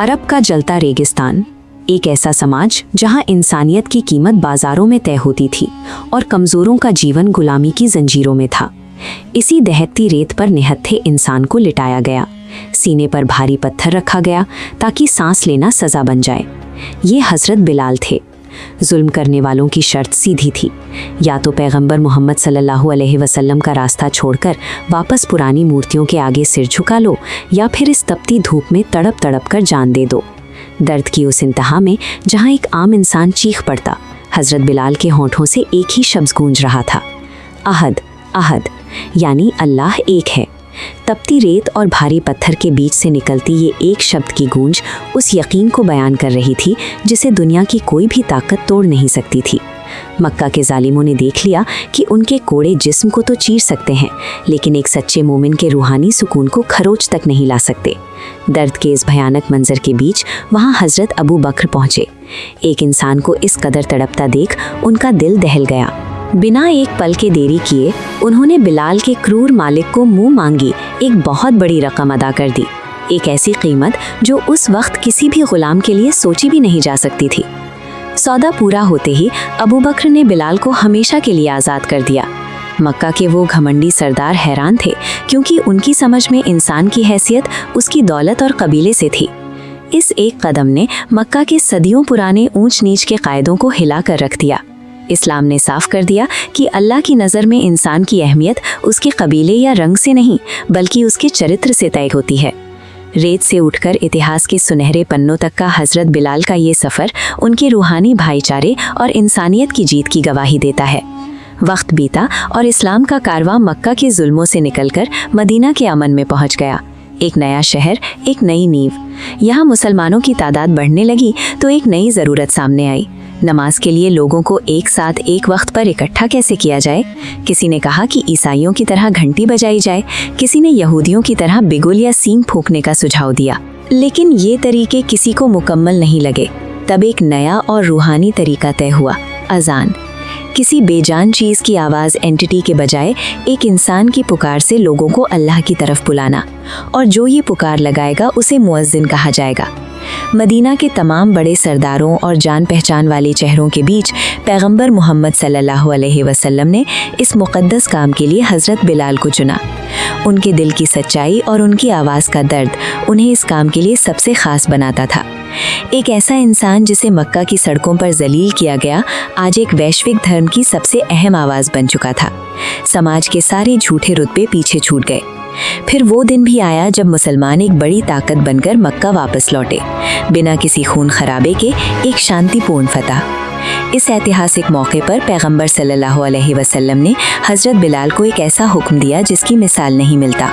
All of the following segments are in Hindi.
अरब का जलता रेगिस्तान, एक ऐसा समाज जहां इंसानियत की कीमत बाजारों में तय होती थी और कमजोरों का जीवन गुलामी की जंजीरों में था। इसी दहकती रेत पर निहत्थे इंसान को लिटाया गया, सीने पर भारी पत्थर रखा गया ताकि सांस लेना सजा बन जाए। ये हजरत बिलाल थे। जुल्म करने वालों की शर्त सीधी थी, या तो पैगंबर मोहम्मद सल्लल्लाहु अलैहि वसल्लम का रास्ता छोड़कर वापस पुरानी मूर्तियों के आगे सिर झुका लो, या फिर इस तपती धूप में तड़प तड़प कर जान दे दो। दर्द की उस इंतहा में जहां एक आम इंसान चीख पड़ता, हजरत बिलाल के होंठों से एक ही शब्द गूंज रहा था, अहद अहद, यानी अल्लाह एक है। तपती रेत और भारी पत्थर के बीच से निकलती ये एक शब्द की गूंज उस यकीन को बयान कर रही थी जिसे दुनिया की कोई भी ताकत तोड़ नहीं सकती थी। मक्का के जालिमों ने देख लिया कि उनके कोड़े जिस्म को तो चीर सकते हैं, लेकिन एक सच्चे मोमिन के रूहानी सुकून को खरोच तक नहीं ला सकते। दर्द के इस भयानक मंजर के बीच वहाँ हजरत अबू बकर पहुँचे। एक इंसान को इस कदर तड़पता देख उनका दिल दहल गया। बिना एक पल के देरी किए उन्होंने बिलाल के क्रूर मालिक को मुंह मांगी एक बहुत बड़ी रकम अदा कर दी, एक ऐसी कीमत जो उस वक्त किसी भी गुलाम के लिए सोची भी नहीं जा सकती थी। सौदा पूरा होते ही अबू बकर ने बिलाल को हमेशा के लिए आज़ाद कर दिया। मक्का के वो घमंडी सरदार हैरान थे, क्योंकि उनकी समझ में इंसान की हैसियत उसकी दौलत और कबीले से थी। इस एक कदम ने मक्का के सदियों पुराने ऊंच नीच के कायदों को हिला कर रख दिया। इस्लाम ने साफ कर दिया कि अल्लाह की नज़र में इंसान की अहमियत उसके कबीले या रंग से नहीं, बल्कि उसके चरित्र से तय होती है। रेत से उठकर इतिहास के सुनहरे पन्नों तक का हजरत बिलाल का ये सफ़र उनके रूहानी भाईचारे और इंसानियत की जीत की गवाही देता है। वक्त बीता और इस्लाम का कारवां मक्का के जुल्मों से निकलकर मदीना के अमन में पहुंच गया। एक नया शहर, एक नई नींव। यहाँ मुसलमानों की तादाद बढ़ने लगी तो एक नई ज़रूरत सामने आई। नमाज के लिए लोगों को एक साथ एक वक्त पर इकट्ठा कैसे किया जाए? किसी ने कहा कि ईसाइयों की तरह घंटी बजाई जाए, किसी ने यहूदियों की तरह बिगुल या सींग फूंकने का सुझाव दिया। लेकिन ये तरीके किसी को मुकम्मल नहीं लगे। तब एक नया और रूहानी तरीका तय हुआ, अजान। किसी बेजान चीज़ की आवाज़ एंटिटी के बजाय एक इंसान की पुकार से लोगों को अल्लाह की तरफ बुलाना, और जो ये पुकार लगाएगा उसे मुअज्जिन कहा जाएगा। मदीना के तमाम बड़े सरदारों और जान पहचान वाले चेहरों के बीच पैगंबर मोहम्मद सल्लल्लाहु अलैहि वसल्लम ने इस मुक़द्दस काम के लिए हज़रत बिलाल को चुना। उनके दिल की सच्चाई और उनकी आवाज़ का दर्द उन्हें इस काम के लिए सबसे ख़ास बनाता था। एक ऐसा इंसान जिसे मक्का की सड़कों पर जलील किया गया, आज एक वैश्विक धर्म की सबसे अहम आवाज़ बन चुका था। समाज के सारे झूठे रुतबे पीछे छूट गए। फिर वो दिन भी आया जब मुसलमान एक बड़ी ताकत बनकर मक्का वापस लौटे, बिना किसी खून खराबे के एक शांतिपूर्ण फतह। इस ऐतिहासिक मौके पर पैगंबर सल्लल्लाहु अलैहि वसल्लम ने हज़रत बिलाल को एक ऐसा हुक्म दिया जिसकी मिसाल नहीं मिलता।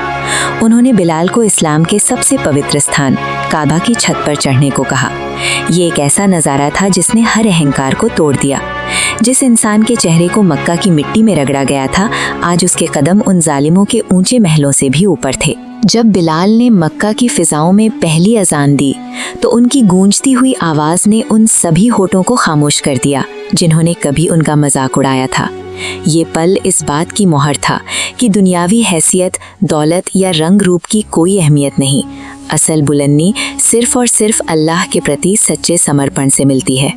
उन्होंने बिलाल को इस्लाम के सबसे पवित्र स्थान काबा की छत पर चढ़ने को कहा। ये एक ऐसा नज़ारा था जिसने हर अहंकार को तोड़ दिया। जिस इंसान के चेहरे को मक्का की मिट्टी में रगड़ा गया था, आज उसके कदम उन जालिमों के ऊंचे महलों से भी ऊपर थे। जब बिलाल ने मक्का की फिजाओं में पहली अजान दी तो उनकी गूंजती हुई आवाज़ ने उन सभी होठों को खामोश कर दिया जिन्होंने कभी उनका मजाक उड़ाया था। ये पल इस बात की मोहर था कि दुनियावी हैसियत, दौलत या रंग रूप की कोई अहमियत नहीं। असल बुलंदी सिर्फ और सिर्फ अल्लाह के प्रति सच्चे समर्पण से मिलती है।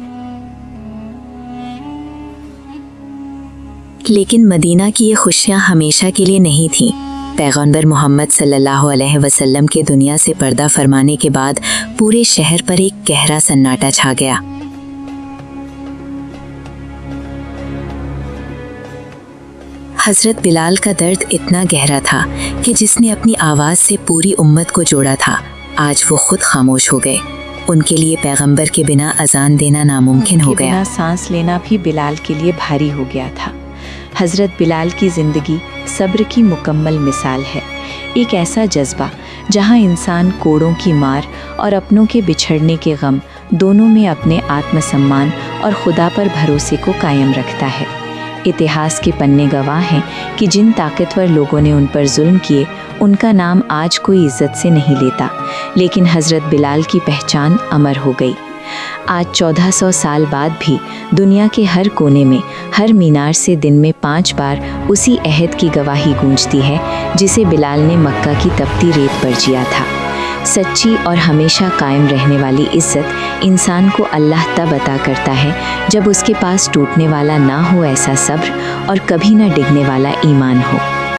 लेकिन मदीना की ये खुशियाँ हमेशा के लिए नहीं थीं। पैगंबर मोहम्मद सल्लल्लाहु अलैहि वसल्लम के दुनिया से पर्दा फरमाने के बाद पूरे शहर पर एक गहरा सन्नाटा छा गया। हज़रत बिलाल का दर्द इतना गहरा था कि जिसने अपनी आवाज़ से पूरी उम्मत को जोड़ा था, आज वो खुद खामोश हो गए। उनके लिए पैगंबर के बिना अजान देना नामुमकिन हो गया। बिना सांस लेना भी बिलाल के लिए भारी हो गया था। हज़रत बिलाल की ज़िंदगी सब्र की मुकम्मल मिसाल है। एक ऐसा जज्बा जहां इंसान कोड़ों की मार और अपनों के बिछड़ने के गम दोनों में अपने आत्मसम्मान और खुदा पर भरोसे को कायम रखता है। इतिहास के पन्ने गवाह हैं कि जिन ताकतवर लोगों ने उन पर जुल्म किए, उनका नाम आज कोई इज्जत से नहीं लेता, लेकिन हज़रत बिलाल की पहचान अमर हो गई। आज 1400 साल बाद भी दुनिया के हर कोने में, हर मीनार से दिन में 5 बार उसी अहद की गवाही गूंजती है जिसे बिलाल ने मक्का की तपती रेत पर जिया था। सच्ची और हमेशा कायम रहने वाली इज्जत इंसान को अल्लाह तब अता करता है जब उसके पास टूटने वाला ना हो ऐसा सब्र और कभी ना डिगने वाला ईमान हो।